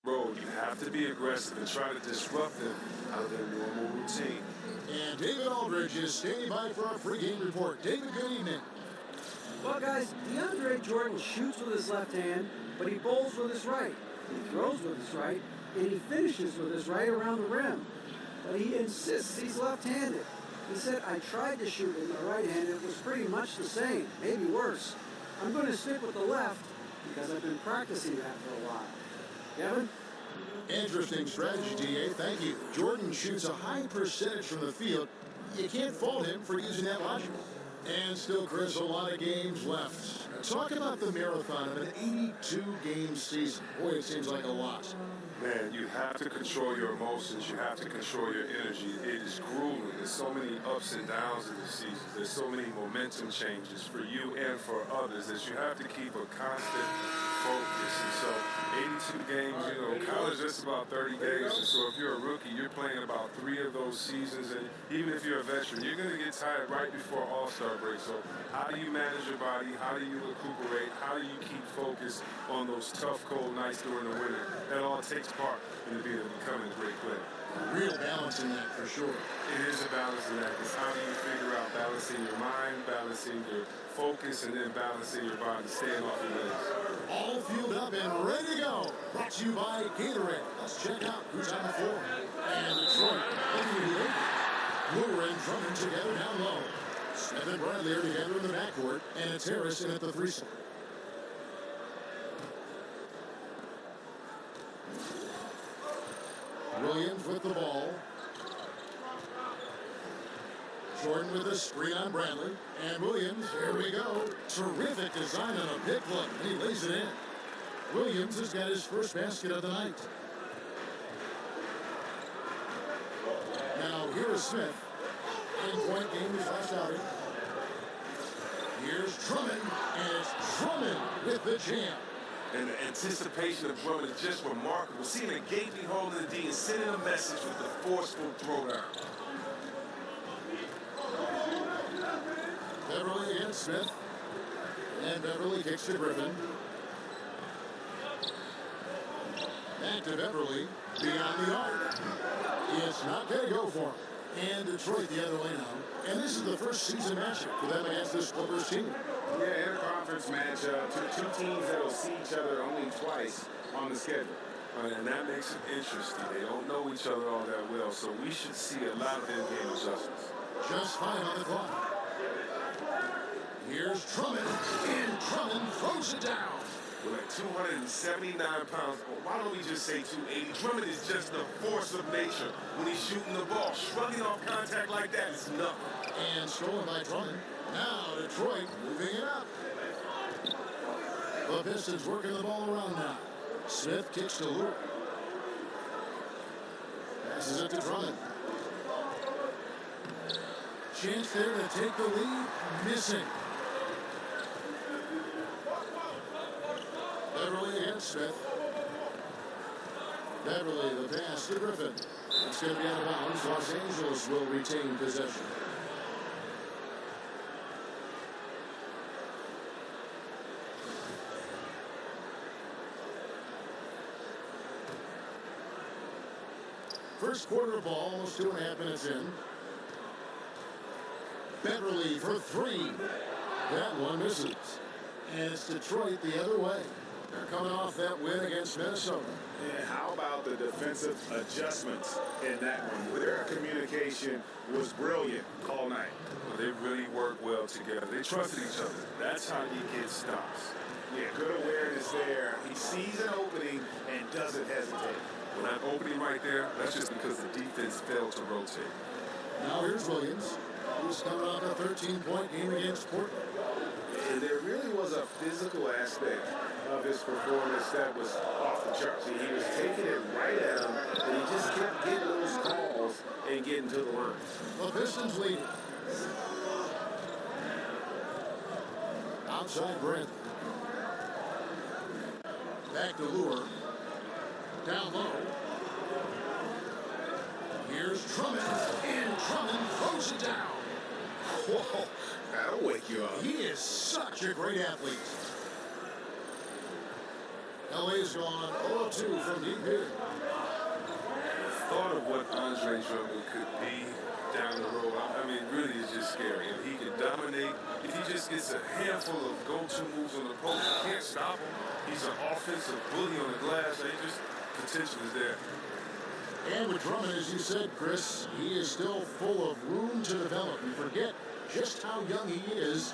Road, you have to be aggressive and try to disrupt them out of their normal routine. And David Aldridge is standing by for our pregame report. David, good evening. Well, guys, DeAndre Jordan shoots with his left hand, but he bowls with his right. He throws with his right, and he finishes with his right around the rim. But he insists he's left-handed. He said, I tried to shoot in the right hand. It was pretty much the same, maybe worse. I'm going to stick with the left because I've been practicing that for a while. Kevin? Interesting strategy, DA. Thank you. Jordan shoots a high percentage from the field. You can't fault him for using that logic. And still, Chris, a lot of games left. Talk about the marathon of an 82-game season. Boy, it seems like a lot. Man, you have to control your emotions. You have to control your energy. It is grueling. There's so many ups and downs in the season. There's so many momentum changes for you and for others that you have to keep a constant focus. And so 82 games, college is about 30 games. And so if you're a rookie, you're playing about 3 of those seasons. And even if you're a veteran, you're going to get tired right before All-Star break. So how do you manage your body? How do you recuperate? How do you keep focused on those tough, cold nights during the winter? That all takes part in becoming a great player. Real balance in that, for sure. It is a balance in that, because how do you figure out balancing your mind, balancing your focus, and then balancing your body, staying off your legs? All fueled up and ready to go. Brought to you by Gatorade. Let's check out who's on the floor. And Detroit, Lure and Drummond together down low. Smith and Bradley are together in the backcourt, and it's Harris in at the three-slot. Williams with the ball. Jordan with a screen on Bradley. And Williams, here we go. Terrific design on a pick look. And he lays it in. Williams has got his first basket of the night. Now here is Smith. In-point game his last outing. Here's Drummond. And it's Drummond with the jam. And the anticipation of Drummond is just remarkable. Seeing a gaping hole in the D and sending a message with the forceful throwdown. Beverly against Smith. And Beverly kicks to Griffin. Back to Beverly. Beyond the arc. It's not going to go for him. And Detroit the other way now. And this is the first season matchup for them against this Clippers team. Yeah, interconference matchup. Two teams that will see each other only twice on the schedule. And that makes it interesting. They don't know each other all that well, so we should see a lot of in-game adjustments. Just 5 on the clock. Here's Drummond, and Drummond throws it down. With like 279 pounds, why don't we just say 280? Drummond is just the force of nature when he's shooting the ball. Shrugging off contact like that is nothing. And stolen by Drummond. Now Detroit moving it up. The Pistons working the ball around now. Smith kicks to Lure. Passes it to Drummond. Chance there to take the lead. Missing. Beverly against Smith. Beverly, the pass to Griffin. It's going to be out of bounds. Los Angeles will retain possession. First quarter ball, almost 2.5 minutes in. Beverly for 3. That one misses. And it's Detroit the other way. They're coming off that win against Minnesota. And how about the defensive adjustments in that one? Their communication was brilliant all night. Well, they really work well together. They trusted each other. That's how you get stops. Yeah, good awareness there. He sees an opening and doesn't hesitate. Well, that opening right there, that's just because the defense failed to rotate. Now here's Williams. He's coming off a 13-point game against Portland. And there really was a physical aspect of his performance that was off the charts. He was taking it right at him, and he just kept getting those calls and getting to the line. The Pistons lead. Outside Brent. Back to Lure. Down low. Here's Drummond, and Drummond throws it down. Whoa, that'll wake you up. He is such a great athlete. LA's gone 0-2 from deep here. The thought of what Andre Drummond could be down the road, I mean, really is just scary. If he can dominate, if he just gets a handful of go-to moves on the post, you can't stop him. He's an offensive bully on the glass. Just potential is there. And with Drummond, as you said, Chris, he is still full of room to develop. You forget just how young he is,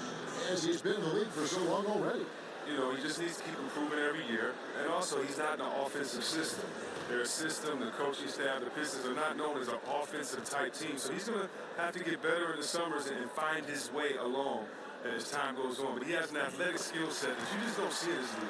as he's been in the league for so long already. You know, he just needs to keep improving every year. And also, he's not in an offensive system. Their system, the coaching staff, the Pistons are not known as an offensive-type team. So he's going to have to get better in the summers and find his way along as time goes on. But he has an athletic skill set that you just don't see in this league.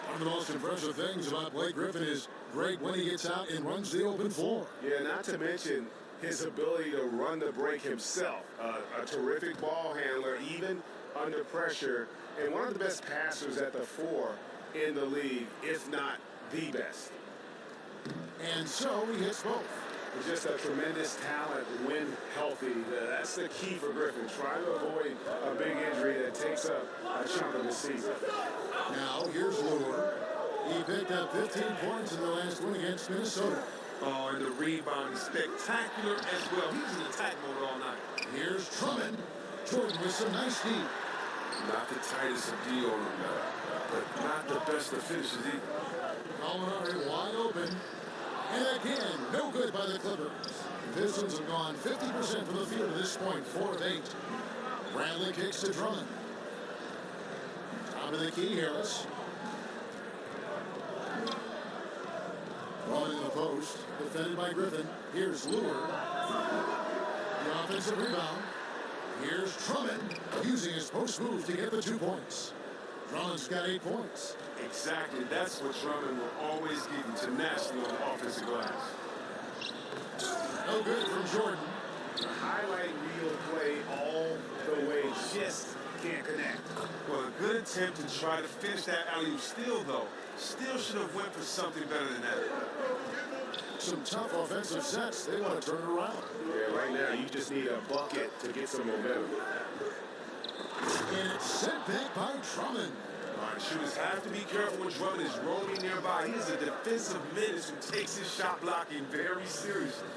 One of the most impressive things about Blake Griffin is great when he gets out and runs the open floor. Yeah, not to mention his ability to run the break himself. A terrific ball handler, even under pressure, and one of the best passers at the four in the league, if not the best. And so he hits both. Just a tremendous talent when healthy. That's the key for Griffin. Try to avoid a big injury that takes up a chunk of the season. Now here's Lure. He picked up 15 points in the last win against Minnesota. Oh, and the rebound is spectacular as well. He's in attack mode all night. Here's Drummond. Jordan with some nice D. Not the tightest of D on him, but not the best of finishes either. Gallinari wide open. And again, no good by the Clippers. The Pistons have gone 50% from the field at this point, 4 of 8. Bradley kicks to Drummond. Top of the key, Harris. Drummond in the post, defended by Griffin. Here's Lure. The offensive rebound. Here's Drummond, using his post move to get the 2 points. Drummond's got 8 points. Exactly. That's what Drummond will always give you, tenacity on the offensive glass. No good from Jordan. The highlight reel play all the way, just can't connect. Well, a good attempt to try to finish that alley-oop steal, though. Still should have went for something better than that. Some tough offensive sets. They want to turn it around. Yeah, right now you just need a bucket to get some momentum. And it's sent back by Drummond. All right, shooters have to be careful when Drummond is rolling nearby. He is a defensive menace who takes his shot blocking very seriously.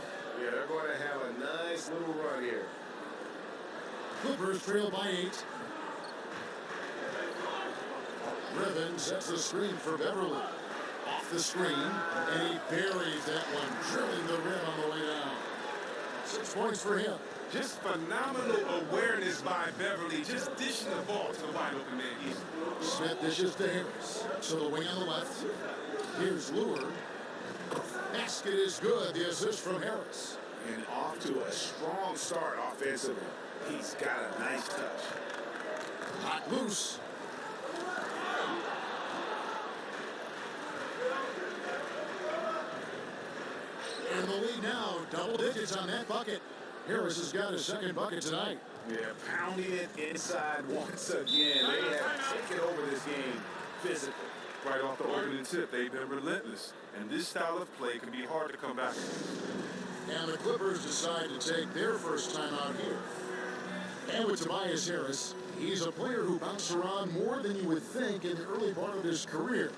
Yeah, they're going to have a nice little run here. Clippers trail by 8. Griffin sets the screen for Beverly. Off the screen, and he buries that one, drilling the rim on the way down. 6 points for him. Just phenomenal awareness by Beverly, just dishing the ball to the wide open man easily. Smith dishes to Harris. So the wing on the left. Here's Lure. Basket is good. The assist from Harris. And off to a strong start offensively. He's got a nice touch. Hot loose. And the lead now, double digits on that bucket. Harris has got his second bucket tonight. Yeah, pounding it inside once again. They have taken over this game physically. Right off the opening tip, they've been relentless. And this style of play can be hard to come back from. And the Clippers decide to take their first time out here. And with Tobias Harris, he's a player who bounced around more than you would think in the early part of his career.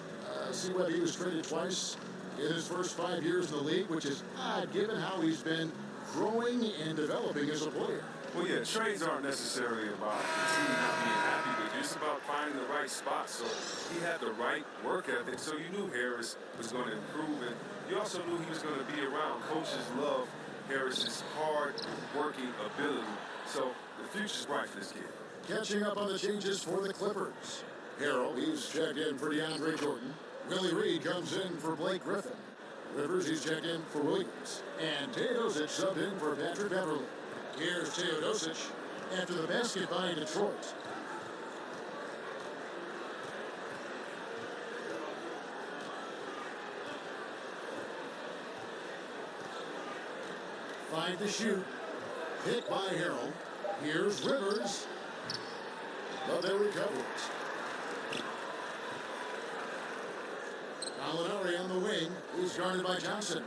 See whether he was traded twice in his first 5 years in the league, which is odd given how he's been growing and developing as a player. Well, yeah, trades aren't necessarily about the team not being happy, but just about finding the right spot. So he had the right work ethic, so you knew Harris was going to improve, and you also knew he was going to be around. Coaches love Harris's hard-working ability, so the future's bright for this kid. Catching up on the changes for the Clippers. Harrell, he's checked in for DeAndre Jordan. Willie Reed comes in for Blake Griffin. Rivers, he's checked in for Williams. And Teodosic subbed in for Patrick Beverly. Here's Teodosic after the basket by Detroit. Five to shoot. Hit by Harrell. Here's Rivers. But they recover it. Gallinari on the wing. He's guarded by Johnson.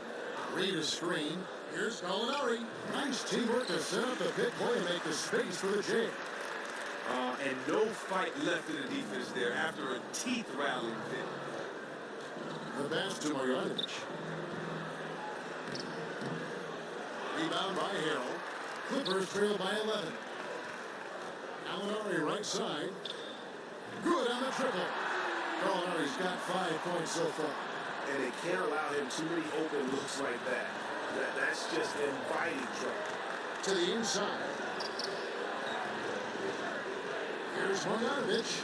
Reed a screen. Here's Gallinari. Nice teamwork to set up the pick play and make the space for the Jay. And no fight left in the defense there after a teeth-rattling hit. The pass to Marjanovic. Rebound by Harrell. Clippers trail by 11. Gallinari right side. Good on the triple. Gallinari's got 5 points so far. And they can't allow him too many open looks like that. That's just inviting trouble. To the inside. Here's Marjanovic.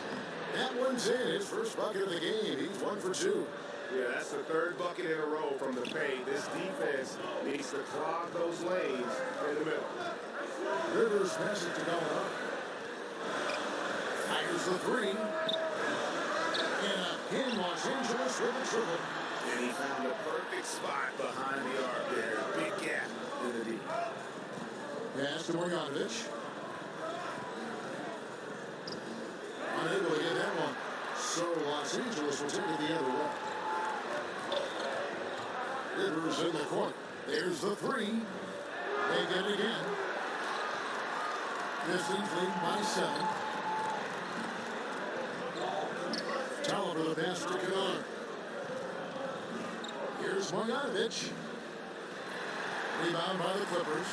That one's in. His first bucket of the game. He's 1 for 2. Yeah, that's the third bucket in a row from the paint. This defense needs to clog those lanes in the middle. Rivers passes to Gallinari. Fires the three. And in Los Angeles with a triple. And he found a perfect spot behind the arc there. Big gap in the deep. Pass to Marjanovic. Unable to get that one. So Los Angeles will take it the other way. Rivers in the corner. There's the three. They get it again. Pistons lead by 7. Tolliver the pass to Kennard. Here's Marjanovic. Rebound by the Clippers.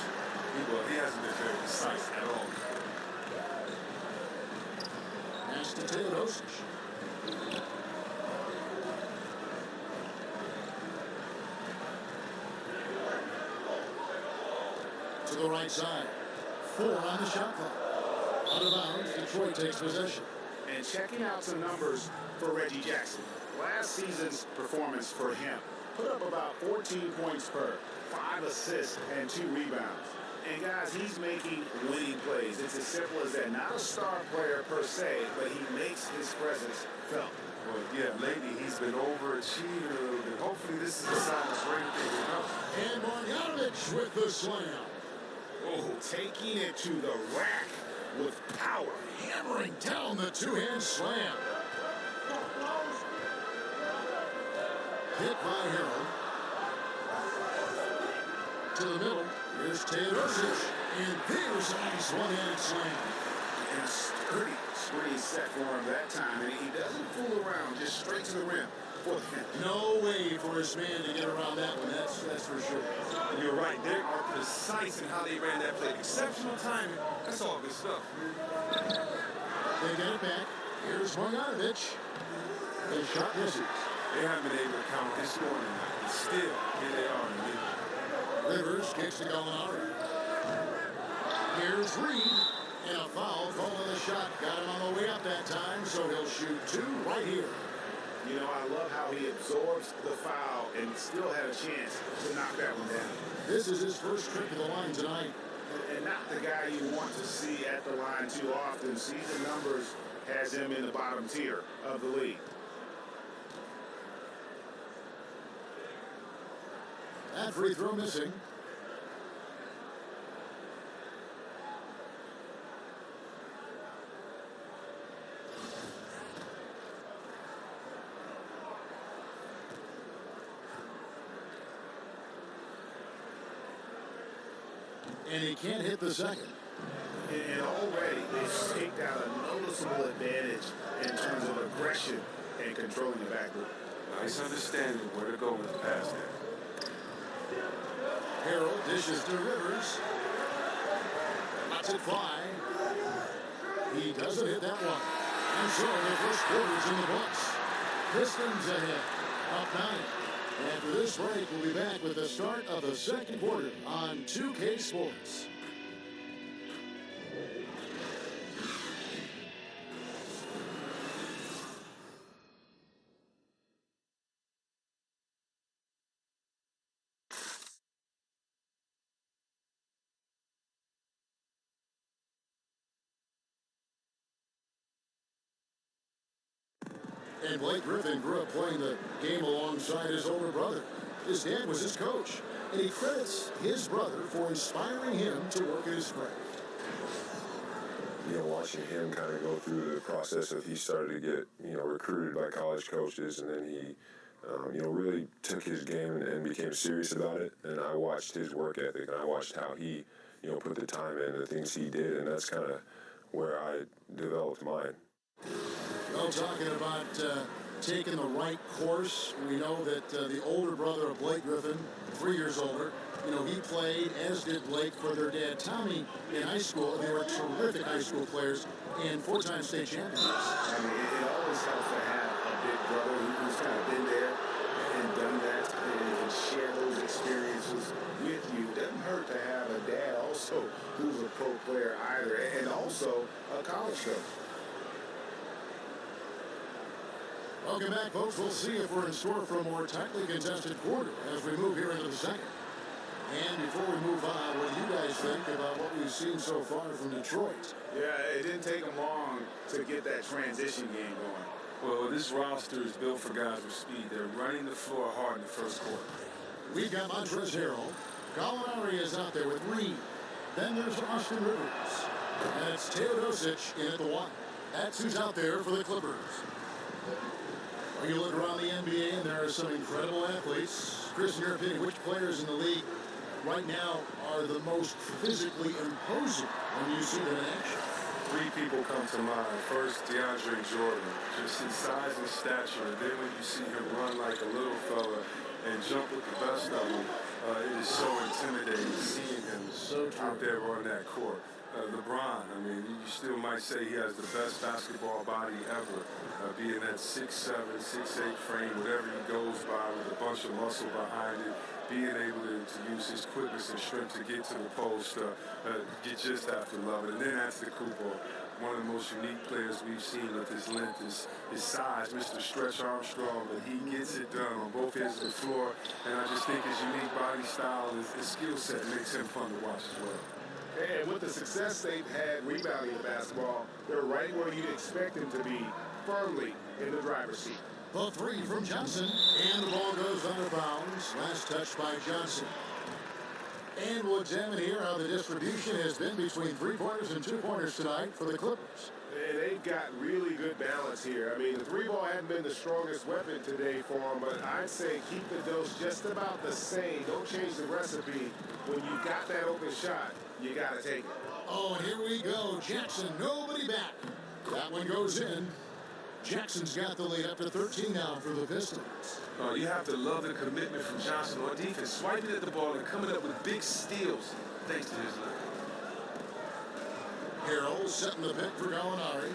Well, he hasn't been very precise at all. Pass to Teodosic. To the right side. 4 on the shot clock. Out of bounds, Detroit takes possession. And checking out some numbers for Reggie Jackson. Last season's performance for him put up about 14 points per, 5 assists, and 2 rebounds. And guys, he's making winning plays. It's as simple as that. Not a star player per se, but he makes his presence felt. Well, yeah, lately he's been overachieving a little bit. Hopefully this is a sign of bring things up. And Marjanovic with the slam. Oh, taking it to the rack with power. Hammering down the two-hand slam. Hit by Harrell. To the middle. Here's Teodosic. And there's a nice one-handed slam. And a sturdy set for him that time. And he doesn't fool around, just straight to the rim for the finish. No way for his man to get around that one, that's for sure. You're right. They are precise in how they ran that play. Exceptional timing. That's all good stuff. They get it back. Here's Marjanovic. The shot misses. They haven't been able to count his scoring tonight. But still, here they are in the lead. Rivers kicks to Gallinari. Here's Reed. And a foul calling the shot. Got him on the way up that time, so he'll shoot 2 right here. You know, I love how he absorbs the foul and still had a chance to knock that one down. This is his first trip to the line tonight. And not the guy you want to see at the line too often. Season numbers has him in the bottom tier of the league. That free throw missing. And he can't hit the second. And already they've staked out a noticeable advantage in terms of aggression and controlling the backcourt. Nice understanding where to go with the pass there. Harrell dishes to Rivers. Lets it fly. He doesn't hit that one. And so the first quarter's in the books. Pistons ahead. Up 9. After this break, we'll be back with the start of the second quarter on 2K Sports. And Blake Griffin grew up playing the game alongside his older brother. His dad was his coach, and he credits his brother for inspiring him to work at his craft. You know, watching him kind of go through the process of he started to get, recruited by college coaches, and then he, really took his game and became serious about it. And I watched his work ethic, and I watched how he, put the time in, the things he did, and that's kind of where I developed mine. Well, talking about taking the right course, we know that the older brother of Blake Griffin, 3 years older, he played, as did Blake, for their dad, Tommy, in high school. They were terrific high school players and 4-time state champions. I mean, it always helps to have a big brother who's kind of been there and done that and can share those experiences with you. It doesn't hurt to have a dad also who's a pro player either, and also a college coach. Welcome back, folks. We'll see if we're in store for a more tightly contested quarter as we move here into the second. And before we move on, what do you guys think about what we've seen so far from Detroit? Yeah, it didn't take them long to get that transition game going. Well, this roster is built for guys with speed. They're running the floor hard in the first quarter. We've got Montrezl Harrell. Gallinari is out there with Reed. Then there's Austin Rivers. And it's Teodosic in at the one. That's who's out there for the Clippers. When you look around the NBA, and there are some incredible athletes. Chris, in your opinion, which players in the league right now are the most physically imposing when you see them in action? 3 people come to mind. First, DeAndre Jordan. Just his size and stature. And then when you see him run like a little fella and jump with the best of them, it is so intimidating seeing him out there on that court. LeBron, I mean, you still might say he has the best basketball body ever, being that 6'7", 6'8" frame, whatever he goes by with a bunch of muscle behind it, being able to use his quickness and strength to get to the post, you just have to love it. And then Antetokounmpo, one of the most unique players we've seen with his length, his size, Mr. Stretch Armstrong, but he gets it done on both ends of the floor, and I just think his unique body style and his skill set makes him fun to watch as well. And with the success they've had rebounding the basketball, they're right where you'd expect them to be, firmly in the driver's seat. The three from Johnson, and the ball goes out of bounds. Last touch by Johnson. And we'll examine here how the distribution has been between 3-pointers and 2-pointers tonight for the Clippers. And they've got really good balance here. I mean, the 3-ball hadn't been the strongest weapon today for them, but I'd say keep the dose just about the same. Don't change the recipe. When you've got that open shot, you got to take it. Oh, and here we go. Jackson, nobody back. That one goes in. Jackson's got the lead up to 13 now for the Pistons. You have to love the commitment from Johnson on defense, swiping at the ball and coming up with big steals thanks to his length. Harrell setting the pick for Gallinari.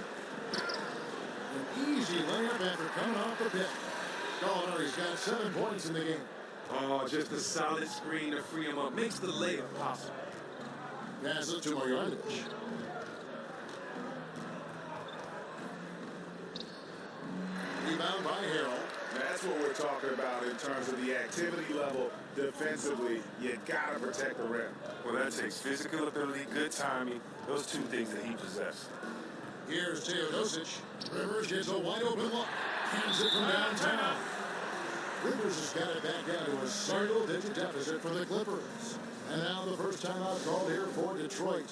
An easy layup after coming off the pick. Gallinari's got 7 points in the game. Oh, just a solid screen to free him up. Makes the layup possible. Pass it to Marjanovic. Rebound by Harrell. That's what we're talking about in terms of the activity level defensively. You got to protect the rim. Well, that takes physical ability, good timing, those 2 things that he possessed. Here's Teodosic. Rivers gets a wide open look. Hands it from downtown. Rivers has got it back down to a single-digit deficit for the Clippers. And now the first timeout called here for Detroit.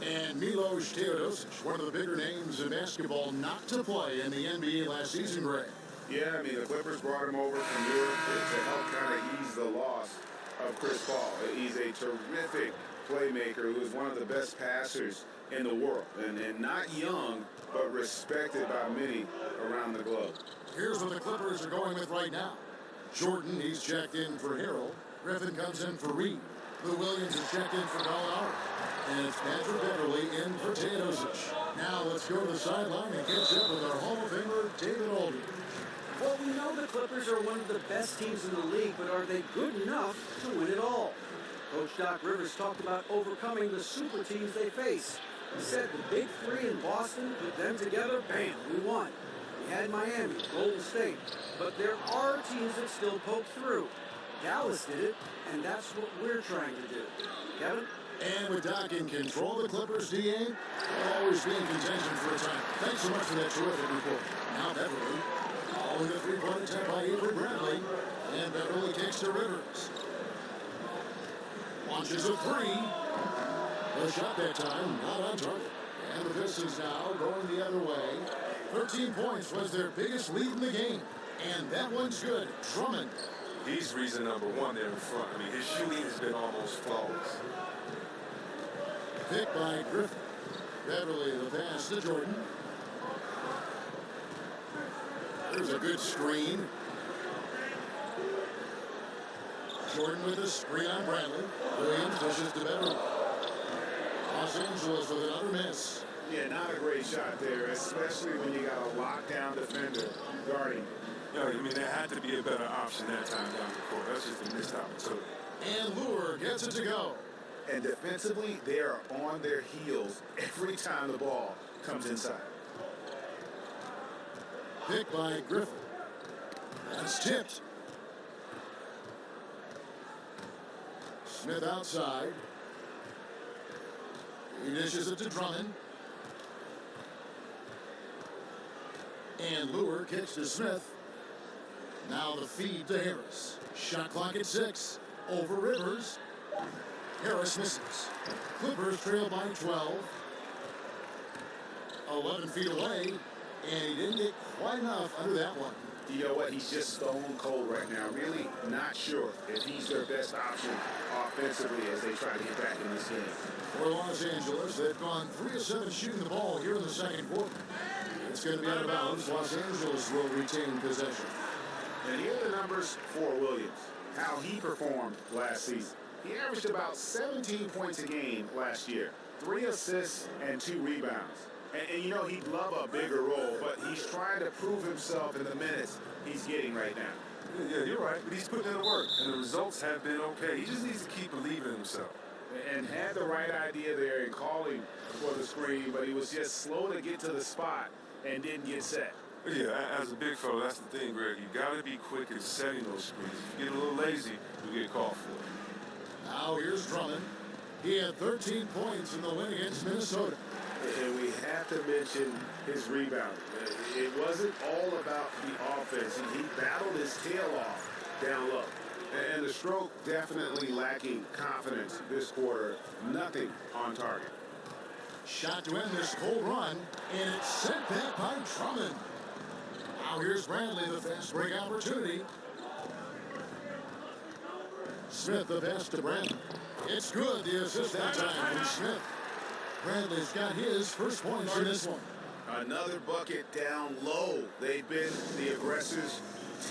And Milos Teodosic, one of the bigger names in basketball not to play in the NBA last season, Greg. Yeah, I mean, the Clippers brought him over from Europe to help kind of ease the loss of Chris Paul. He's a terrific playmaker who is one of the best passers in the world. And not young, but respected by many around the globe. Here's what the Clippers are going with right now. Jordan, he's checked in for Harrell. Griffin comes in for Reed. Lou Williams is checked in for Gallinari. And it's Patrick Beverly in for Teodosic. Now let's go to the sideline and catch up with our Hall of Famer, David Aldridge. Well, we know the Clippers are one of the best teams in the league, but are they good enough to win it all? Coach Doc Rivers talked about overcoming the super teams they face. He said the big 3 in Boston, put them together, bam, we won. We had Miami, Golden State, but there are teams that still poke through. Dallas did it, and that's what we're trying to do. Kevin? And with Doc in control, the Clippers, DA, will always be in contention for a time. Thanks so much for that terrific report. Now Beverly, following the 3-point attempt by Avery Bradley, and Beverly kicks to Rivers. Launches a 3. The shot that time, not on target. And the Pistons now going the other way. 13 points was their biggest lead in the game. And that one's good. Drummond. He's reason number 1 there in front. I mean, his shooting has been almost flawless. Pick by Griffin. Beverly the pass to Jordan. There's a good screen. Jordan with a screen on Bradley. Williams dishes to Beverly. Los Angeles with another miss. Yeah, not a great shot there, especially when you got a lockdown defender guarding. Yeah, I mean, there had to be a better option that time down the court. That's just a missed opportunity. And Lure gets it to go. And defensively, they are on their heels every time the ball comes inside. Picked by Griffin. That's tipped. Smith outside. He dishes it to Drummond. And Lure kicks to Smith. Now the feed to Harris. Shot clock at 6. Over Rivers. Harris misses. Clippers trail by 12. 11 feet away. And he didn't get quite enough under that one. You know what? He's just stone cold right now. Really not sure if he's their best option offensively as they try to get back in this game. For Los Angeles, they've gone 3 of 7 shooting the ball here in the second quarter. It's going to be out of bounds. Los Angeles will retain possession. And here are the numbers for Williams, how he performed last season. He averaged about 17 points a game last year, 3 assists and 2 rebounds. And you know, he'd love a bigger role, but he's trying to prove himself in the minutes he's getting right now. Yeah, you're right, but he's putting in the work, and the results have been okay. He just needs to keep believing in himself. And had the right idea there in calling for the screen, but he was just slow to get to the spot and didn't get set. Yeah, as a big fella, that's the thing, Greg. You got to be quick in setting those screens. If you get a little lazy, you get called for it. Now here's Drummond. He had 13 points in the win against Minnesota. And we have to mention his rebounding. It wasn't all about the offense. He battled his tail off down low. And the stroke definitely lacking confidence this quarter. Nothing on target. Shot to end this cold run, and it's sent back by Drummond. Now here's Bradley, the fast break opportunity. Smith the pass to Bradley. It's good, the assist that time from Smith. Bradley's got his first points in this one. Another bucket down low. They've been the aggressors,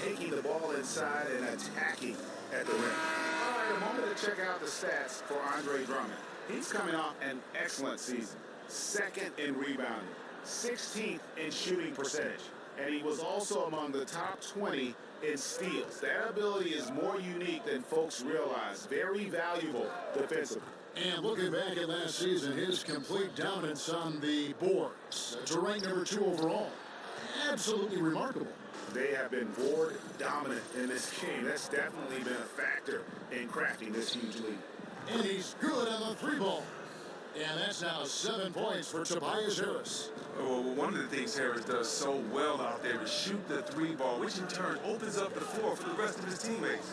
taking the ball inside and attacking at the rim. All right, a moment to check out the stats for Andre Drummond. He's coming off an excellent season. 2nd in rebounding, 16th in shooting percentage, and he was also among the top 20 in steals. That ability is more unique than folks realize. Very valuable defensively. And looking back at last season, his complete dominance on the boards to rank number 2 overall. Absolutely remarkable. They have been board dominant in this game. That's definitely been a factor in crafting this huge lead. And he's good on the 3-ball. And that's now 7 points for Tobias Harris. Well, one of the things Harris does so well out there is shoot the 3-ball, which in turn opens up the floor for the rest of his teammates.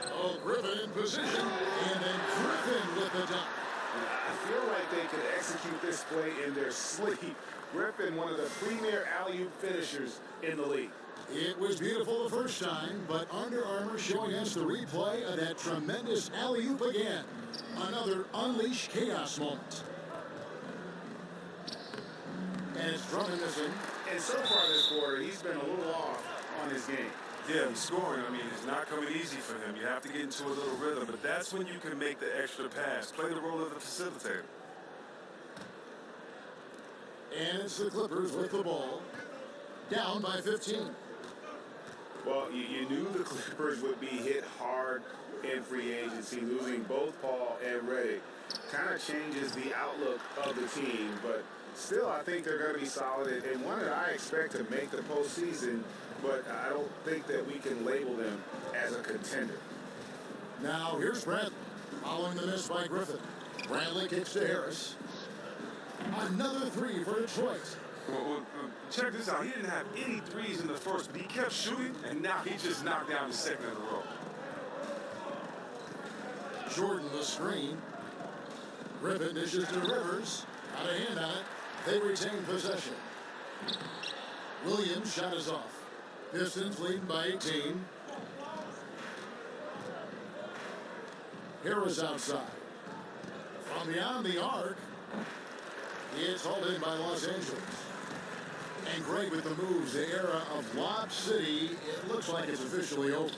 Oh, Griffin in position, and then Griffin with the dunk. I feel like they could execute this play in their sleep. Griffin, one of the premier alley-oop finishers in the league. It was beautiful the first time, but Under Armour showing us the replay of that tremendous alley-oop again. Another unleashed chaos moment. And it's Drummond missing. And so far this quarter, he's been a little off on his game. Yeah, he's scoring. I mean, it's not coming easy for him. You have to get into a little rhythm, but that's when you can make the extra pass. Play the role of the facilitator. And it's the Clippers with the ball. Down by 15. Well, you knew the Clippers would be hit hard in free agency, losing both Paul and Redick. Kind of changes the outlook of the team, but still I think they're going to be solid and one that I expect to make the postseason, but I don't think that we can label them as a contender. Now here's Bradley, following the miss by Griffin. Bradley kicks to Harris. Another 3 for Detroit. Well, check this out. He didn't have any threes in the first, but he kept shooting, and now he just knocked down the second in a row. Jordan the screen. Griffin dishes to Rivers. Got a hand on it. They retain possession. Williams shot is off. Pistons leading by 18. Harris outside. From beyond the arc, It's hauled in by Los Angeles. And Greg with the moves, the era of Lob City, it looks like it's officially over.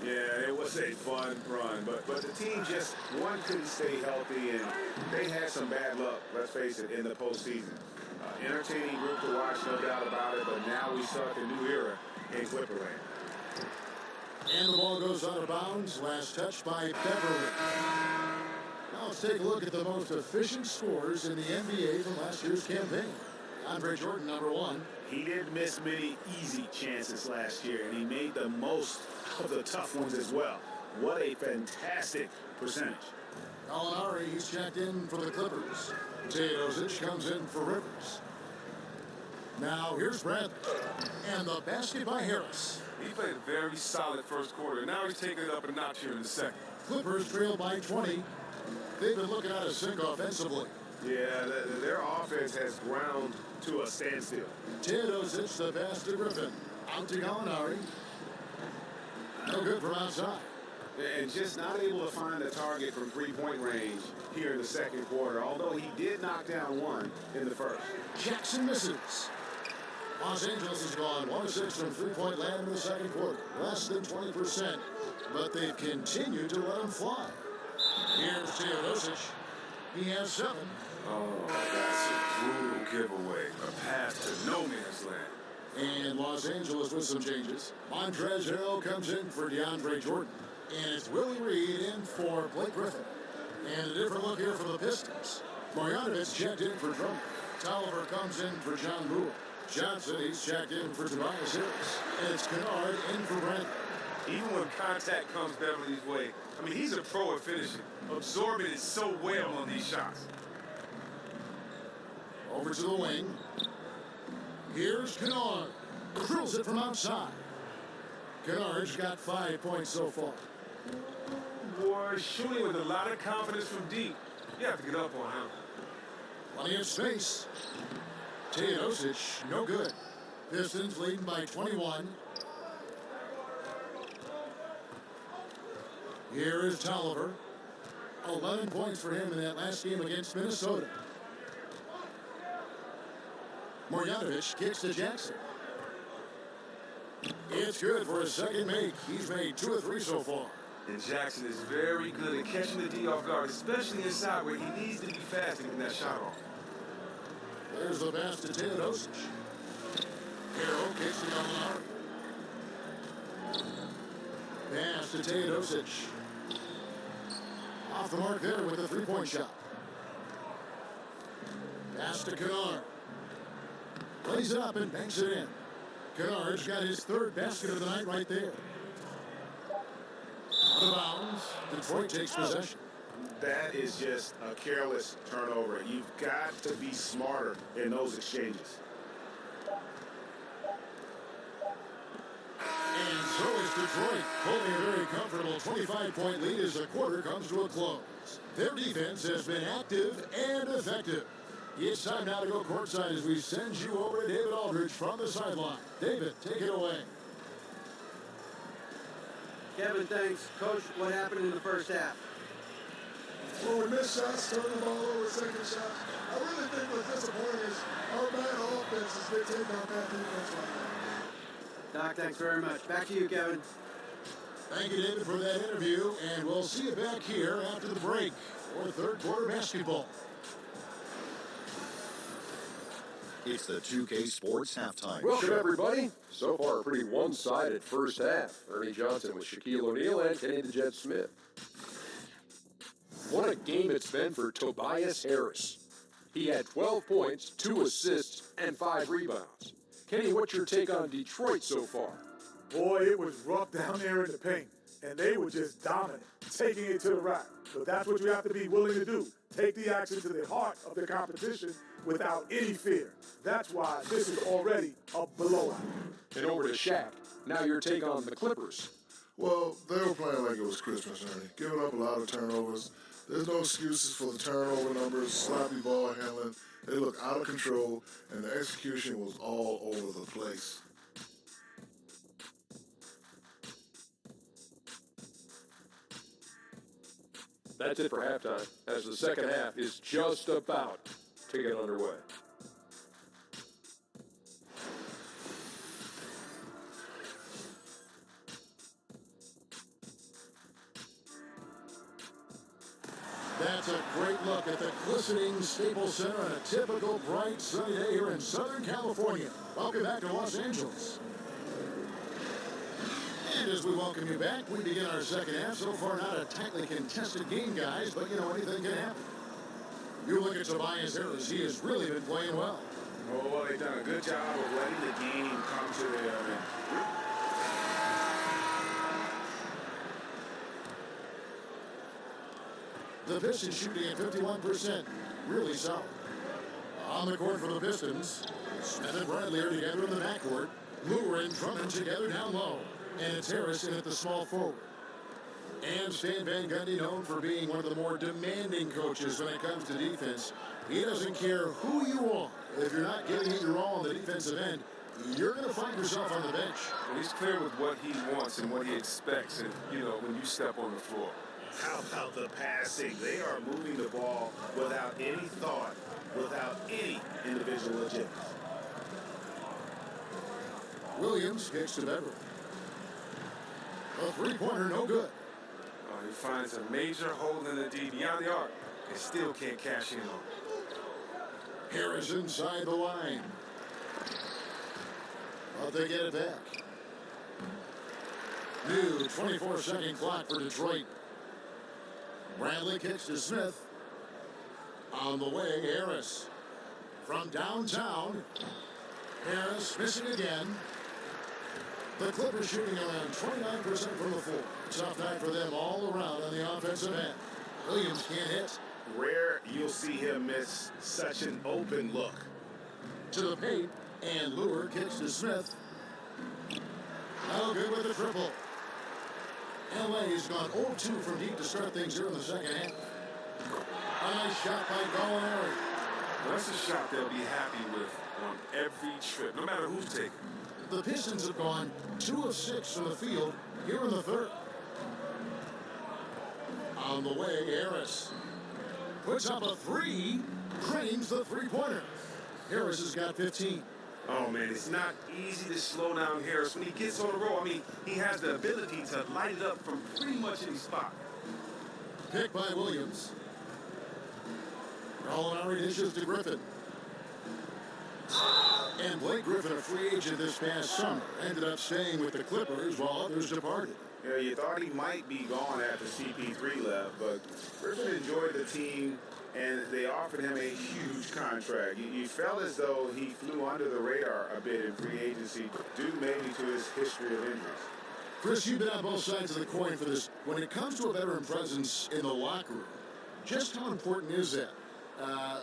Yeah, it was a fun run, but the team just, one, couldn't stay healthy, and they had some bad luck, let's face it, in the postseason. Entertaining group to watch, no doubt about it, but now we start the new era in Clipperland. And the ball goes out of bounds. Last touch by Beverly. Now let's take a look at the most efficient scorers in the NBA from last year's campaign. Andre Jordan, number one. He didn't miss many easy chances last year, and he made the most of the tough ones as well. What a fantastic percentage. Gallinari, he's checked in for the Clippers. Teodosic comes in for Rivers. Now here's Bradley. And the basket by Harris. He played a very solid first quarter. Now he's taking it up a notch here in the second. Clippers trail by 20. They've been looking out of sync offensively. Yeah, their offense has ground to a standstill. Teodosic, the pass to Griffin. Out to Gallinari. No good from outside. And just not able to find a target from three-point range here in the second quarter, although he did knock down one in the first. Jackson misses. Los Angeles has gone 1 of 6 from three-point land in the second quarter. Less than 20%, but they've continued to let him fly. Here's Teodosic. He has 7. Oh, that's a brutal giveaway. A pass to no man's land. And Los Angeles with some changes. Montrezl Harrell comes in for DeAndre Jordan. And it's Willie Reed in for Blake Griffin. And a different look here for the Pistons. Marjanovic checked in for Drummond. Tolliver comes in for John Moore. Johnson, he's checked in for Tobias Harris. And it's Kennard in for Brandon. Even when contact comes Beverly's way, I mean, he's a pro at finishing. Absorbing it so well on these shots. Over to the wing. Here's Kennard. Drills it from outside. Kennard's got 5 points so far. Boy, shooting with a lot of confidence from deep. You have to get up on him. Plenty of space. Teodosic, no good. Pistons leading by 21. Here is Tolliver. 11 points for him in that last game against Minnesota. Marjanovic kicks to Jackson. It's good for a second make. He's made 2 of 3 so far. And Jackson is very good at catching the D off guard, especially inside where he needs to be fast to get that shot off. There's the pass to Teodosic. Harrell kicks to Gallinari. Pass to Teodosic. Off the mark there with a 3-point shot. Pass to Kennard. Plays it up and banks it in. Kennard's got his 3rd basket of the night right there. Out of bounds. Detroit takes possession. That is just a careless turnover. You've got to be smarter in those exchanges. And so is Detroit, holding a very comfortable 25-point lead as the quarter comes to a close. Their defense has been active and effective. It's time now to go courtside as we send you over to David Aldridge from the sideline. David, take it away. Kevin, thanks. Coach, what happened in the first half? Well, we missed shots, turned the ball over, second shot. I really think what's disappointing is our bad offense is dictating our bad defense right now. Doc, thanks very much. Back to you, Kevin. Thank you, David, for that interview, and we'll see you back here after the break for third quarter basketball. It's the 2K Sports Halftime Welcome, Show. everybody. So far, a pretty one-sided first half. Ernie Johnson with Shaquille O'Neal and Kenny the Jet Smith. What a game it's been for Tobias Harris. He had 12 points, 2 assists, and 5 rebounds. Kenny, what's your take on Detroit so far? Boy, it was rough down there in the paint, and they were just dominant, taking it to the rack. But that's what you have to be willing to do. Take the action to the heart of the competition without any fear. That's why this is already a blowout. And over to Shaq. Now your take on the Clippers. Well, they were playing like it was Christmas, Ernie. Giving up a lot of turnovers. There's no excuses for the turnover numbers, sloppy ball handling. They look out of control, and the execution was all over the place. That's it for halftime, as the second half is just about to get underway. That's a great look at the glistening Staples Center on a typical bright sunny day here in Southern California. Welcome back to Los Angeles. And as we welcome you back, we begin our second half. So far, not a tightly contested game, guys, but you know, anything can happen. You look at Tobias Harris, he has really been playing well. Oh, well, they've done a good job of letting the game come to them. The Pistons shooting at 51%. Really solid. On the court for the Pistons, Smith and Bradley are together in the backcourt. Lure and Drummond together down low. And it's Harris in at the small forward. And Stan Van Gundy, known for being one of the more demanding coaches when it comes to defense. He doesn't care who you are. If you're not giving it your all on the defensive end, you're going to find yourself on the bench. Well, he's clear with what he wants and what he expects, and, you know, when you step on the floor. How about the passing? They are moving the ball without any thought, without any individual agenda. Williams kicks to Beverly. A three-pointer, no good. He finds a major hole in the D beyond the arc and still can't cash in on it. Harris inside the line. But they get it back. New 24-second clock for Detroit. Bradley kicks to Smith. On the way, Harris. From downtown. Harris missing again. The Clippers shooting around 29% from the floor. Tough night for them all around on the offensive end. Williams can't hit. Rare you'll see him miss such an open look. To the paint, and Lure kicks to Smith. No good with the triple. LA's gone 0-2 from deep to start things here in the second half. A nice shot by Gallinari. That's a shot they'll be happy with on every trip, no matter who's taking. The Pistons have gone 2 of 6 from the field here in the third. On the way, Harris puts up a three, drains the three-pointer. Harris has got 15. Oh, man, it's not easy to slow down Harris. When he gets on the roll, I mean, he has the ability to light it up from pretty much any spot. Pick by Williams. Gallinari dishes to Griffin. And Blake Griffin, a free agent this past summer, ended up staying with the Clippers while others departed. You know, you thought he might be gone after CP3 left, but Griffin enjoyed the team, and they offered him a huge contract. You felt as though he flew under the radar a bit in free agency, due maybe to his history of injuries. Chris, you've been on both sides of the coin for this. When it comes to a veteran presence in the locker room, just how important is that?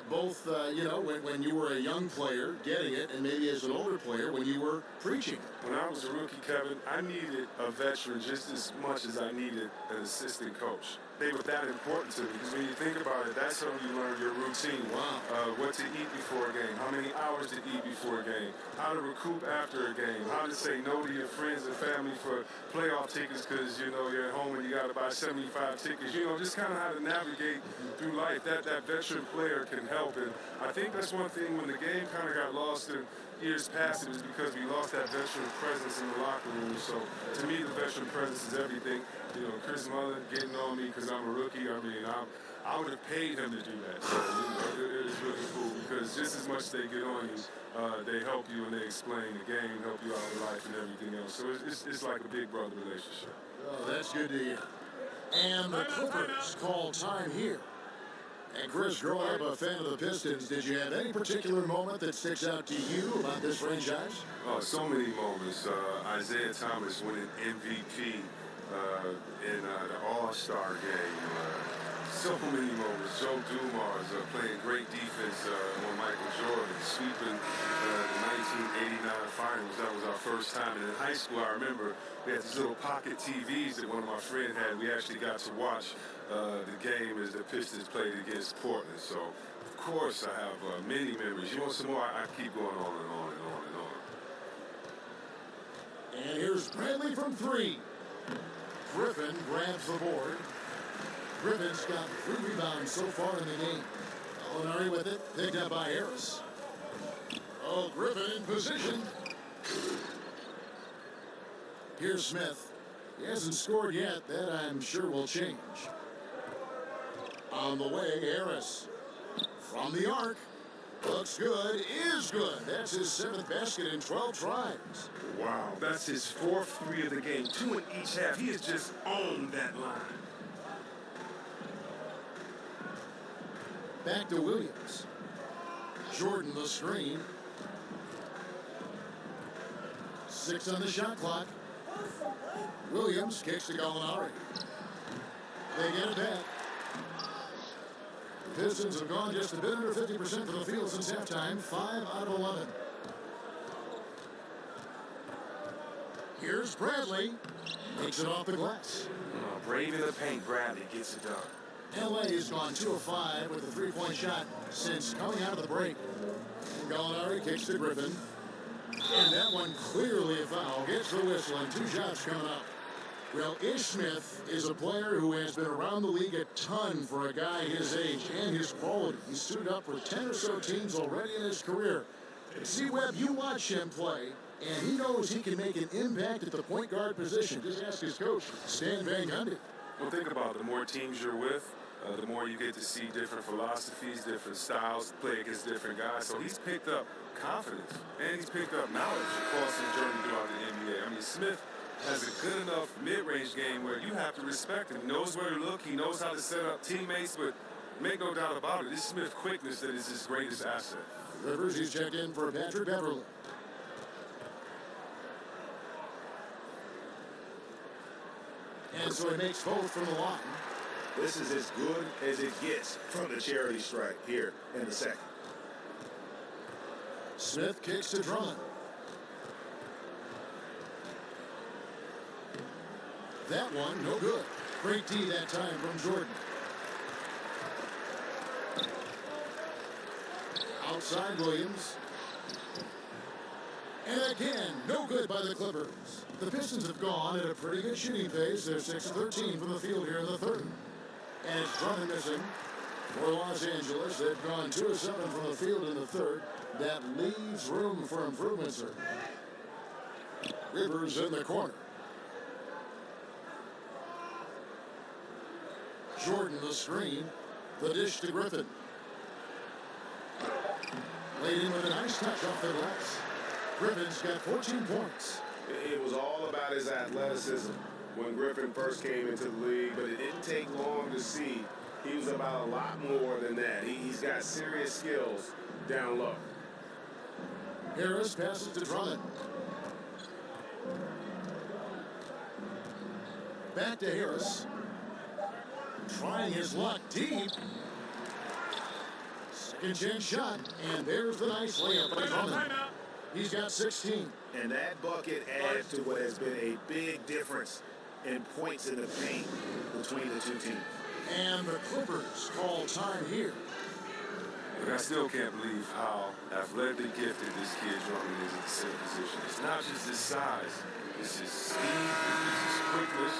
Both, you know, when you were a young player getting it, and maybe as an older player when you were preaching it. When I was a rookie, Kevin, I needed a veteran just as much as I needed an assistant coach. They were that important to me because when you think about it, that's how you learn your routine. Wow. What to eat before a game, how many hours to eat before a game, how to recoup after a game, how to say no to your friends and family for playoff tickets because, you know, you're at home and you got to buy 75 tickets. You know, just kind of how to navigate through life. That veteran player can help. And I think that's one thing when the game kind of got lost in years past, it was because we lost that veteran presence in the locker room. So to me, the veteran presence is everything. You know, Chris Mullin getting on me because I'm a rookie. I mean, I would have paid him to do that. So, you know, it is really cool because just as much as they get on you, they help you and they explain the game, help you out in life and everything else. So it's like a big brother relationship. Oh, that's good to hear. And the Clippers call time here. And Chris, growing up a fan of the Pistons, did you have any particular moment that sticks out to you about this franchise? Oh, so many moments. Isaiah Thomas winning MVP in the All-Star game. So many moments. Joe Dumars playing great defense on Michael Jordan, sweeping the 1989 finals. That was our first time. And in high school, I remember we had these little pocket TVs that one of my friends had. We actually got to watch the game as the Pistons played against Portland. So, of course, I have many memories. You want some more? I keep going on and on and on and on. And here's Bradley from three. Griffin grabs the board. Griffin's got 3 rebounds so far in the game. Molinari with it, picked up by Harris. Oh, Griffin in position. Here's Smith. He hasn't scored yet. That I'm sure will change. On the way, Harris. From the arc. Looks good, is good. That's his 7th basket in 12 tries. Wow, that's his 4th 3 of the game, 2 in each half. He has just owned that line. Back to Williams. Jordan the screen. 6 on the shot clock. Williams kicks to Gallinari. They get it back. The Pistons have gone just a bit under 50% from the field since halftime, 5 out of 11. Here's Bradley. Makes it off the glass. Brave in the paint, Bradley gets it done. LA has gone 2 of 5 with a 3-point shot since coming out of the break. And Gallinari kicks to Griffin. And that one clearly a foul. Gets the whistle and 2 shots coming up. Well, Ish Smith is a player who has been around the league a ton for a guy his age and his quality. He's suited up for 10 or so teams already in his career. See, Webb, you watch him play, and he knows he can make an impact at the point guard position. Just ask his coach, Stan Van Gundy. Well, think about it. The more teams you're with, the more you get to see different philosophies, different styles, play against different guys. So he's picked up confidence, and he's picked up knowledge across his journey throughout the NBA. I mean, Smith has a good enough mid-range game where you have to respect him. He knows where to look. He knows how to set up teammates, but make no doubt about it, it's Smith's quickness that is his greatest asset. Rivers, he's checked in for Patrick Beverly. And so he makes both from the line. This is as good as it gets from the charity stripe here in the second. Smith kicks to Drummond. That one, no good. Great D that time from Jordan. Outside Williams. And again, no good by the Clippers. The Pistons have gone at a pretty good shooting pace. They're 6-13 from the field here in the third. And it's Drummond missing for Los Angeles. They've gone 2 of 7 from the field in the third. That leaves room for improvement, sir. Rivers in the corner. Jordan the screen. The dish to Griffin. Laid in with a nice touch off the glass. Griffin's got 14 points. It was all about his athleticism when Griffin first came into the league, but it didn't take long to see he was about a lot more than that. He's got serious skills down low. Harris passes to Drummond. Back to Harris. Trying his luck deep. Second chance shot, and there's the nice layup by Drummond. He's got 16. And that bucket adds to what has been a big difference in points in the paint between the two teams. And the Clippers call time here. But I still can't believe how athletically gifted this kid Drummond is at the center position. It's not just his size. It's his speed, it's his quickness,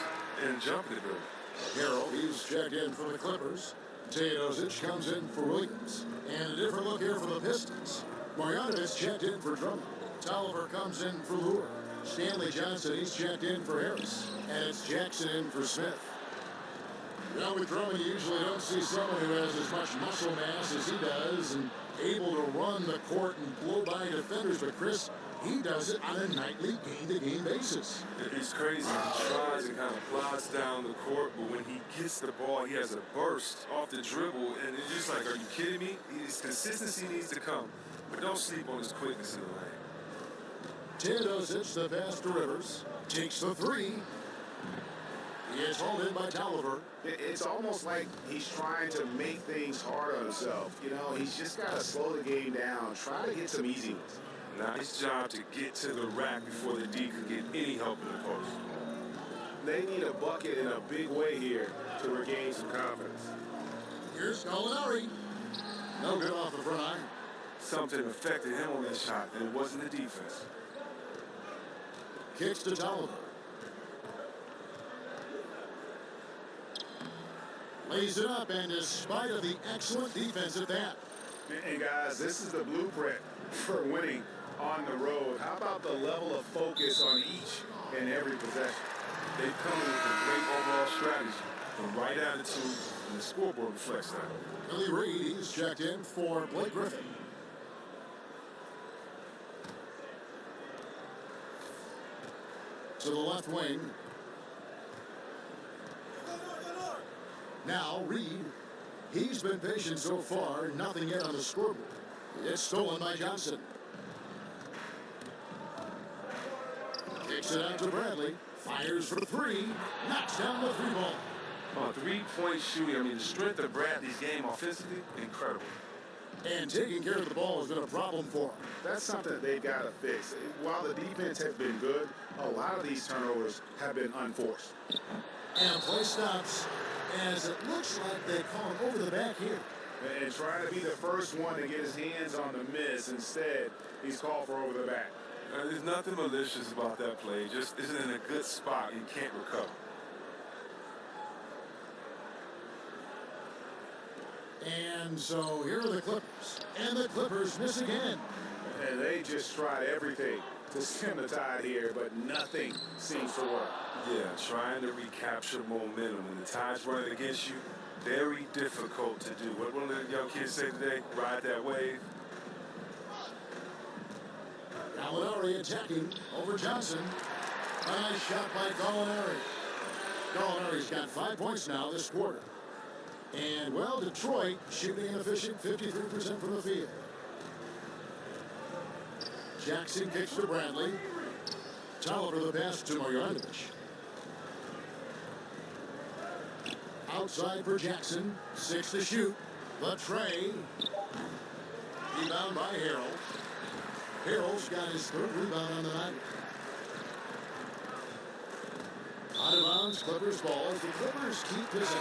and jumping ability. Harrell, he's checked in for the Clippers. Teodosic comes in for Williams. And a different look here for the Pistons. Marjanovic checked in for Drummond. Tolliver comes in for Lure. Stanley Johnson, he's checked in for Harris. And it's Jackson in for Smith. Now with Drummond, you usually don't see someone who has as much muscle mass as he does and able to run the court and blow by defenders. But Chris, he does it on a nightly game-to-game basis. It's crazy. He tries and kind of plods down the court, but when he gets the ball, he has a burst off the dribble, and it's just like, are you kidding me? His consistency needs to come, but don't sleep on his quickness in the lane. Teodosic, the pass to Rivers, takes the three. He is hauled in by Tolliver. It's almost like he's trying to make things hard on himself. You know, he's just got to slow the game down, try to get some easy ones. Nice job to get to the rack before the D could get any help in the post. They need a bucket in a big way here to regain some confidence. Here's Gallinari. No good off the front iron. Something affected him on that shot, and it wasn't the defense. Kicks to Tolliver. Lays it up, and despite of the excellent defense at that. And guys, this is the blueprint for winning on the road. How about the level of focus on each and every possession? They've come in with a great overall strategy, the right attitude, and the scoreboard reflects that. Billy Reed, he's checked in for Blake Griffin. To the left wing. Now Reed, he's been patient so far, nothing yet on the scoreboard. It's stolen by Johnson. Kicks it out to Bradley. Fires for three. Knocks down the three ball. Three-point shooting, I mean, the strength of Bradley's game offensively, incredible. And taking care of the ball has been a problem for him. That's something they've got to fix. While the defense has been good, a lot of these turnovers have been unforced. And play stops as it looks like they call him over the back here. And trying to be the first one to get his hands on the miss. Instead, he's called for over the back. There's nothing malicious about that play. Just isn't in a good spot. You can't recover. And so here are the Clippers. And the Clippers miss again. And they just tried everything to stem the tide here, but nothing seems to work. Yeah, trying to recapture momentum. When the tide's running against you, very difficult to do. What one of the young kids say today? Ride that wave. Gallinari attacking over Johnson. A nice shot by Gallinari. Gallinari's got 5 points now this quarter. And, well, Detroit shooting an efficient 53% from the field. Jackson kicks to Bradley. Tolliver the pass to Marjanovic. Outside for Jackson. 6 to shoot. The tray. Rebound by Harrell. Harrell's got his third rebound on the night. Out of bounds, Clippers ball as the Clippers keep possession.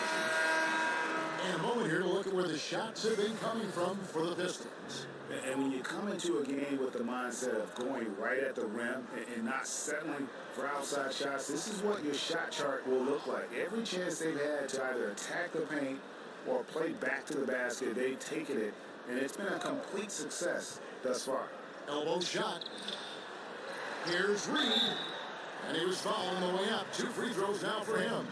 And a moment here to look at where the shots have been coming from for the Pistons. And when you come into a game with the mindset of going right at the rim and not settling for outside shots, this is what your shot chart will look like. Every chance they've had to either attack the paint or play back to the basket, they've taken it, and it's been a complete success thus far. Elbow shot. Here's Reed. And he was fouled on the way up. 2 free throws now for him.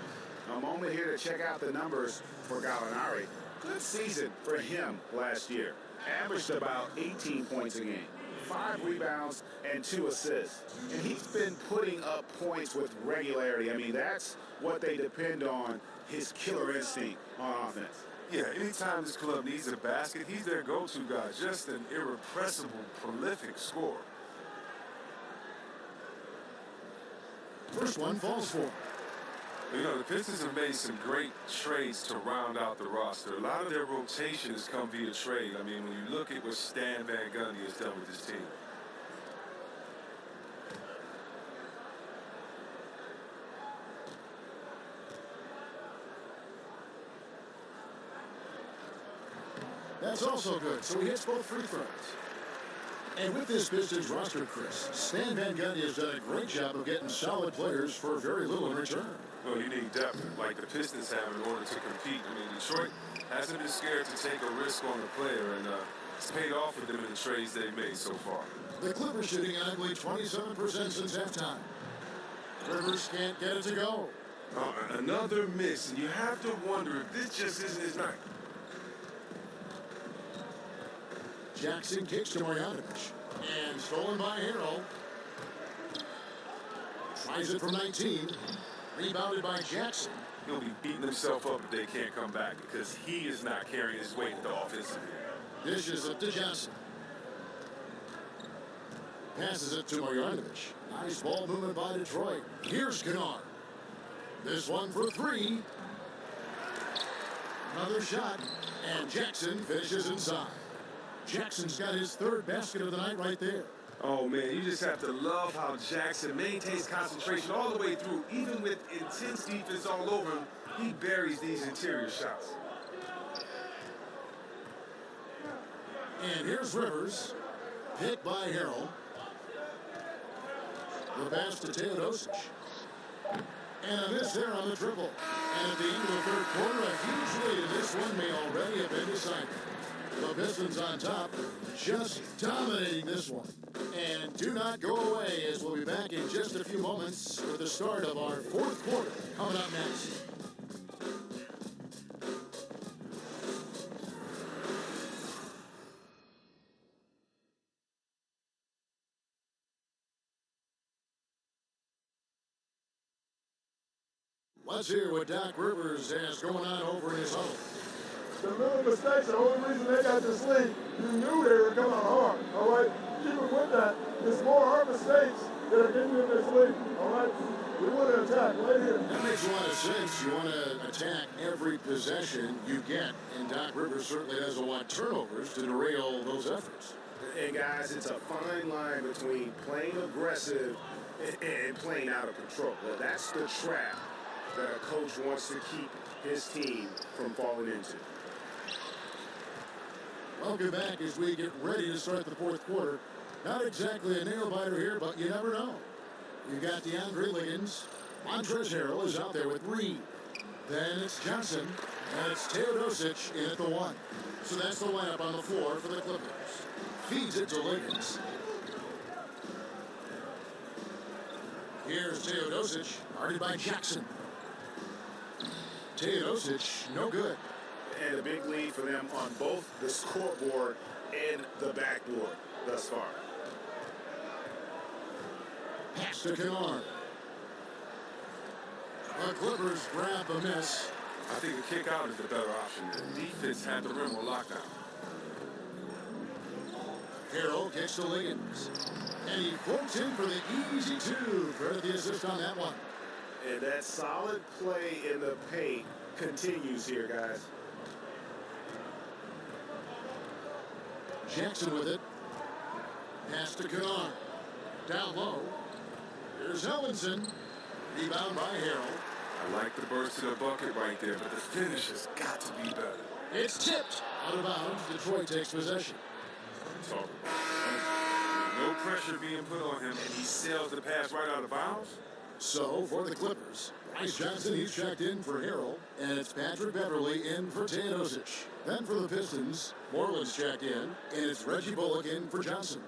A moment here to check out the numbers for Gallinari. Good season for him last year. Averaged about 18 points a game, 5 rebounds, and 2 assists. And he's been putting up points with regularity. I mean, that's what they depend on, his killer instinct on offense. Yeah, anytime this club needs a basket, he's their go-to guy. Just an irrepressible, prolific scorer. First one falls for him. You know, the Pistons have made some great trades to round out the roster. A lot of their rotation has come via trade. I mean, when you look at what Stan Van Gundy has done with his team. That's also good. So he hits both free throws. And with this Pistons roster, Chris, Stan Van Gundy has done a great job of getting solid players for very little in return. Well, you need depth, like the Pistons have, in order to compete. I mean, Detroit hasn't been scared to take a risk on a player, and it's paid off for them in the trades they've made so far. The Clippers shooting an ugly 27% since halftime. Rivers can't get it to go. Another miss, and you have to wonder if this just isn't his night. Jackson kicks to Marjanovic. And stolen by Harrell. Tries it from 19. Rebounded by Jackson. He'll be beating himself up if they can't come back because he is not carrying his weight at the offensive end. Dishes it to Johnson. Passes it to Marjanovic. Nice ball movement by Detroit. Here's Kennard. This one for 3. Another shot. And Jackson finishes inside. Jackson's got his 3rd basket of the night right there. Oh, man, you just have to love how Jackson maintains concentration all the way through. Even with intense defense all over him, he buries these interior shots. And here's Rivers. Hit by Harrell. The pass to Teodosic. And a miss there on the triple. And at the end of the third quarter, a huge lead in this one may already have been decided. The Pistons on top, just dominating this one. And do not go away, as we'll be back in just a few moments with the start of our fourth quarter coming up next. Let's hear what Doc Rivers has going on over in his huddle. The little mistakes, the only reason they got this lead, you knew they were coming hard, all right? Even with that, it's more our mistakes that are getting in this lead, all right? We want to attack right here. That makes a lot of sense. You want to attack every possession you get, and Doc Rivers certainly doesn't want turnovers to derail those efforts. And guys, it's a fine line between playing aggressive and playing out of control. Well, that's the trap that a coach wants to keep his team from falling into. Welcome back as we get ready to start the fourth quarter. Not exactly a nail-biter here, but you never know. You've got DeAndre Liggins. Montrezl Harrell is out there with Reed. Then it's Johnson, and it's Teodosic in at the one. So that's the lineup on the floor for the Clippers. Feeds it to Liggins. Here's Teodosic, guarded by Jackson. Teodosic, no good. And a big lead for them on both the scoreboard and the backboard thus far. Pass to Kennard. The Clippers grab the miss. I think a kick out is the better option. The defense had the rim on lockdown. Harrell kicks to Liggins. And he floats in for the easy two. Credit the assist on that one. And that solid play in the paint continues here, guys. Jackson with it. Pass to Kennard. Down low. Here's Ellenson. Rebound by Harrell. I like the burst to the bucket right there, but the finish has got to be better. It's tipped. Out of bounds. Detroit takes possession. Talk about no pressure being put on him, and he sails the pass right out of bounds. So, for the Clippers, Bryce Johnson, he's checked in for Harrell, and it's Patrick Beverly in for Teodosic. Then for the Pistons, Moreland's checked in, and it's Reggie Bullock in for Johnson.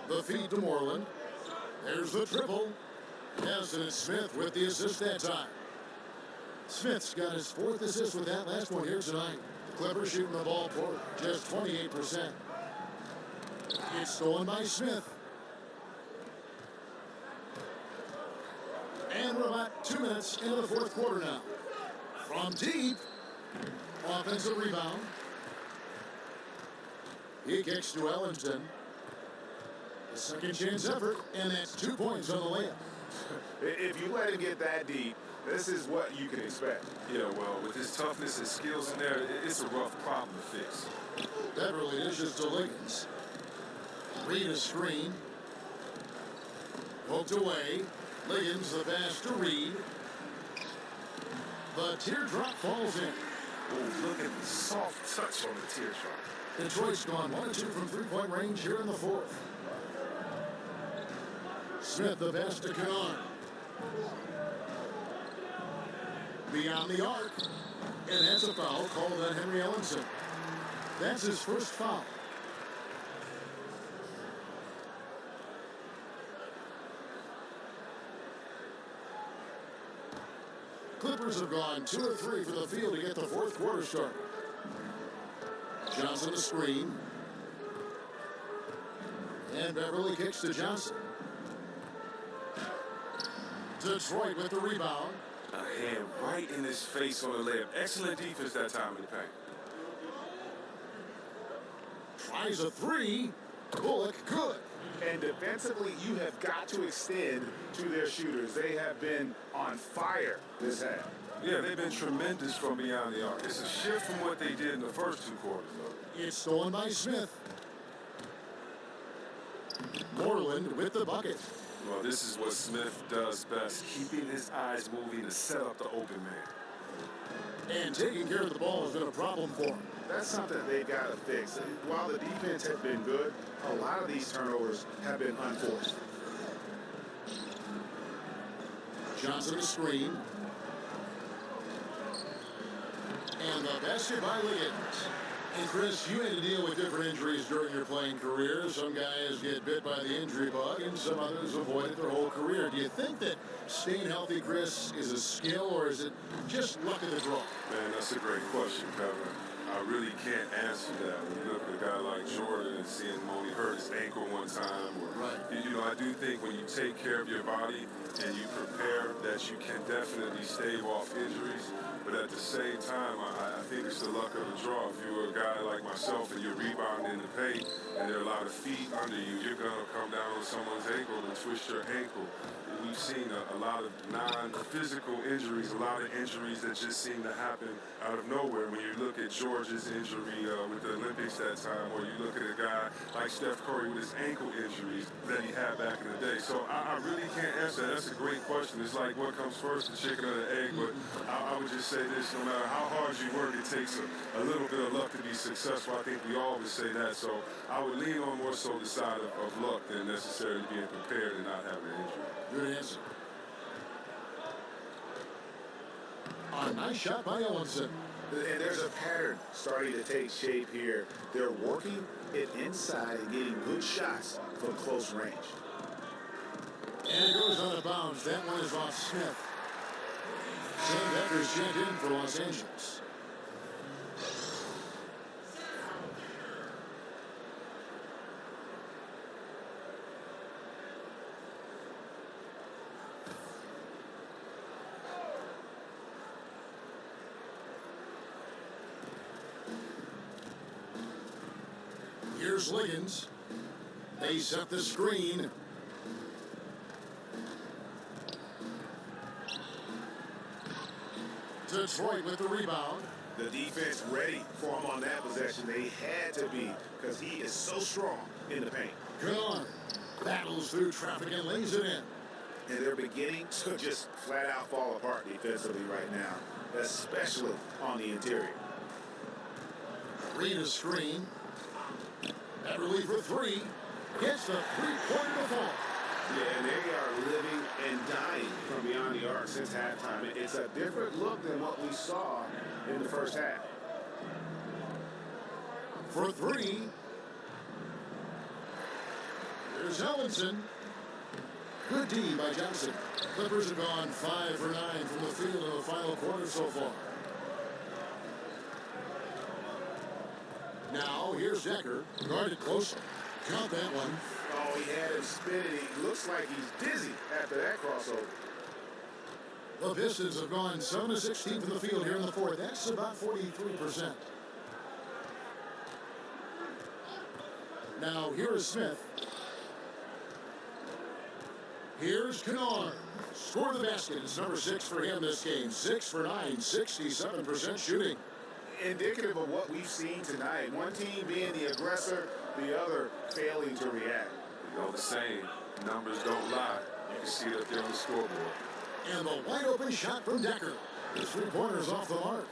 The feed to Moreland. There's the triple. Yes, and it's Smith with the assist that time. Smith's got his fourth assist with that last one here tonight. The Clippers shooting the ball for just 28%. It's stolen by Smith. And we're about 2 minutes into the fourth quarter now. From deep, offensive rebound. He kicks to Ellenson. A second chance effort, and that's 2 points on the layup. If you let him get that deep, this is what you can expect. Yeah, well, with his toughness and skills in there, it's a rough problem to fix. Beverly dishes to Liggins. Reed a screen. Poked away. Liggins the pass to Reed. The teardrop falls in. Oh, look at the soft touch on the teardrop. Detroit's gone 1 of 2 from three-point range here in the fourth. Smith the pass to Kennard. Beyond the arc. And that's a foul called on Henry Ellenson. That's his first foul. Clippers have gone 2 of 3 for the field to get the fourth quarter started. Johnson the screen. And Beverly kicks to Johnson. Detroit with the rebound. A hand right in his face on the layup. Excellent defense that time in the paint. Tries a three. Bullock good. And defensively, you have got to extend to their shooters. They have been on fire this half. Yeah, they've been tremendous from beyond the arc. It's a shift from what they did in the first 2 quarters, though. It's stolen by Smith. Moreland with the bucket. Well, this is what Smith does best, keeping his eyes moving to set up the open man. And taking care of the ball has been a problem for him. That's something they've got to fix. While the defense has been good, a lot of these turnovers have been unforced. Johnson a screen. And the basket by Liggins. And Chris, you had to deal with different injuries during your playing career. Some guys get bit by the injury bug, and some others avoid it their whole career. Do you think that staying healthy, Chris, is a skill, or is it just luck of the draw? Man, that's a great question, Kevin. I really can't answer that. When you look at a guy like Jordan and seeing him only hurt his ankle one time, or you know, I do think when you take care of your body and you prepare, that you can definitely stave off injuries. But at the same time, I think it's the luck of the draw. If you're a guy like myself and you're rebounding in the paint and there are a lot of feet under you, you're going to come down on someone's ankle and twist your ankle. We've seen a lot of non-physical injuries, a lot of injuries that just seem to happen out of nowhere. When you look at George's injury with the Olympics that time, or you look at a guy like Steph Curry with his ankle injuries that he had back in the day. So I really can't answer that. That's a great question. It's like what comes first, the chicken or the egg? But I would just say this, no matter how hard you work, it takes a little bit of luck to be successful. I think we always say that. So I would lean on more so the side of luck than necessarily being prepared and not having an injury. Good answer. A nice shot by Ellenson. And there's a pattern starting to take shape here. They're working it inside and getting good shots from close range. And it goes out of bounds. That one is off Smith. Sam Becker's checked in for Los Angeles. Here's Liggins. They set the screen. Detroit with the rebound. The defense ready for him on that possession. They had to be, because he is so strong in the paint. Good. Battles through traffic and lays it in. And they're beginning to just flat out fall apart defensively right now, especially on the interior. Reed a screen. Beverly for three. Gets the three-pointer to fall. Yeah, and they are living and dying from beyond the arc since halftime. It's a different look than what we saw in the first half. For three. Here's Ellenson. Good D by Johnson. Clippers have gone 5 for 9 from the field in the final quarter so far. Now, here's Decker. Guarded closely. Count that one. Oh, he had him spinning. He looks like he's dizzy after that crossover. The Pistons have gone 7 of 16 from the field here in the fourth. That's about 43%. Now, here is Smith. Here's Kennard. Score the basket. It's number 6 for him this game. 6 for 9, 67% shooting. Indicative of what we've seen tonight. One team being the aggressor, the other failing to react. You know the saying, numbers don't lie. You can see it up there on the scoreboard. And the wide open shot from Decker. The three-pointer's off the mark.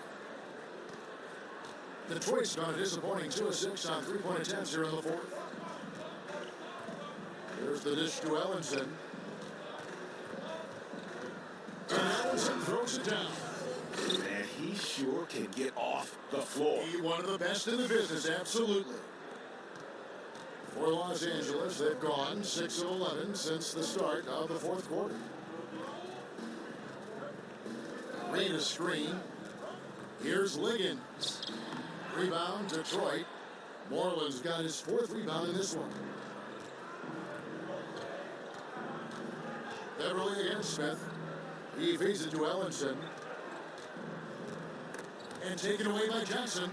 Detroit's gone a disappointing 2 of 6 on three-point attempts here in the fourth. Here's the dish to Ellenson. And Ellenson throws it down. And he sure can get off the floor. He one of the best in the business, absolutely. For Los Angeles, they've gone 6 of 11 since the start of the fourth quarter. Reed a screen. Here's Liggins. Rebound, Detroit. Moreland's got his 4th rebound in this one. Beverly against Smith. He feeds it to Ellenson. And taken away by Johnson.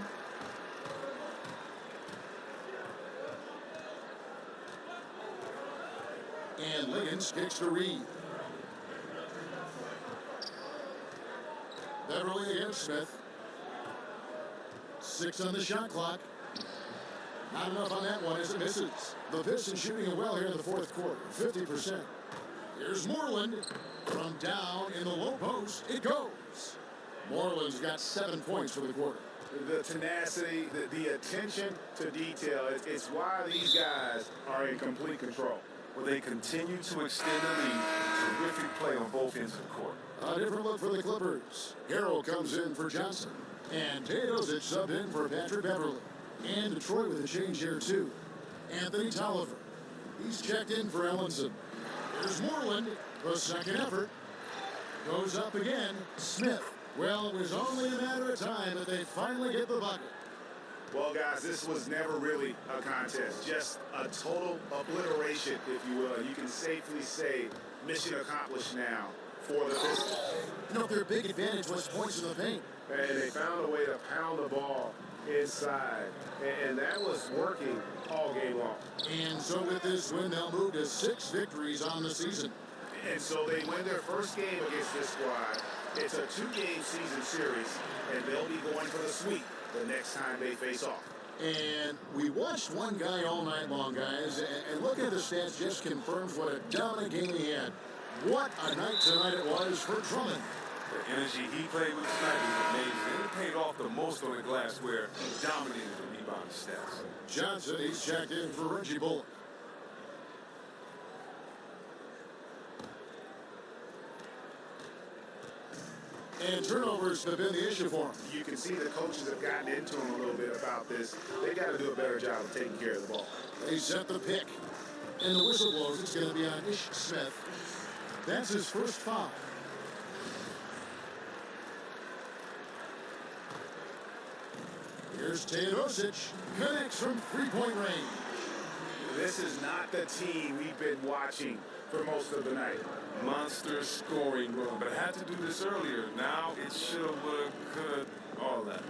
And Liggins kicks to Reed. Beverly against Smith. 6 on the shot clock. Not enough on that one as it misses. The Pistons shooting it well here in the fourth quarter. 50%. Here's Moreland. From down in the low post, it goes. Moreland's got 7 points for the quarter. The tenacity, the attention to detail, it's why these guys are in complete control. Well, they continue to extend the lead. Terrific play on both ends of the court. A different look for the Clippers. Harrell comes in for Johnson. And Teodosic subbed in for Patrick Beverly. And Detroit with a change here, too. Anthony Tolliver. He's checked in for Ellenson. Here's Moreland. The second effort. Goes up again. Smith. Well, it was only a matter of time that they finally get the bucket. Well, guys, this was never really a contest. Just a total obliteration, if you will. You can safely say mission accomplished now for the Pistons. You know, their big advantage was points in the paint. And they found a way to pound the ball inside. And that was working all game long. And so with this win, they'll move to 6 victories on the season. And so they win their first game against this squad. It's a 2-game season series, and they'll be going for the sweep the next time they face off. And we watched one guy all night long, guys, and looking at the stats just confirms what a dominant game he had. What a night tonight it was for Drummond. The energy he played with tonight was amazing. And it paid off the most on the glass where he dominated the rebound stats. Johnson, he's checked in for Reggie Bullock. And turnovers have been the issue for him. You can see the coaches have gotten into him a little bit about this. They got to do a better job of taking care of the ball. They set the pick. And the whistle blows. It's going to be on Ish Smith. That's his first foul. Here's Teodosic. Connects from three-point range. This is not the team we've been watching for most of the night. Monster scoring run, but I had to do this earlier. Now it should have, would have, could have, all that.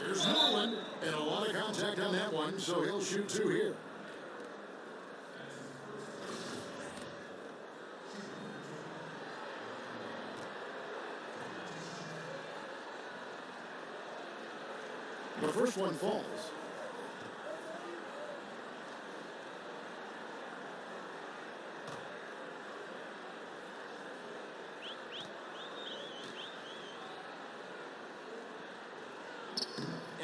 Here's Moreland, and a lot of contact on that one, so he'll shoot 2 here. The first one falls.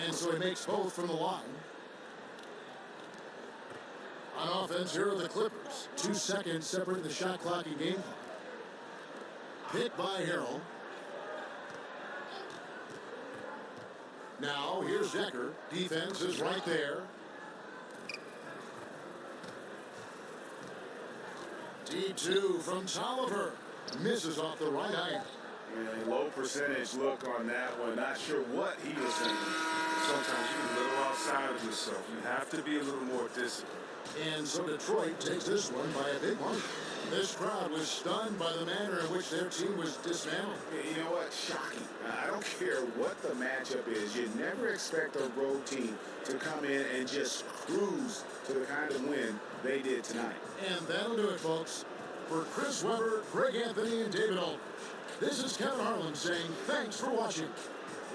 And so he makes both from the line. On offense, here are the Clippers. 2 seconds separate the shot clock and game clock. Hit by Harrell. Now, here's Decker. Defense is right there. D2 from Tolliver. Misses off the right iron. And low percentage look on that one. Not sure what he was thinking. Sometimes you're a little outside of yourself. You have to be a little more disciplined. And so Detroit takes this one by a big margin. This crowd was stunned by the manner in which their team was dismantled. You know what? Shocking. I don't care what the matchup is. You never expect a road team to come in and just cruise to the kind of win they did tonight. And that'll do it, folks. For Chris Webber, Greg Anthony, and David Aldridge, this is Kevin Harlan saying thanks for watching.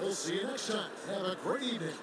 We'll see you next time. Have a great evening.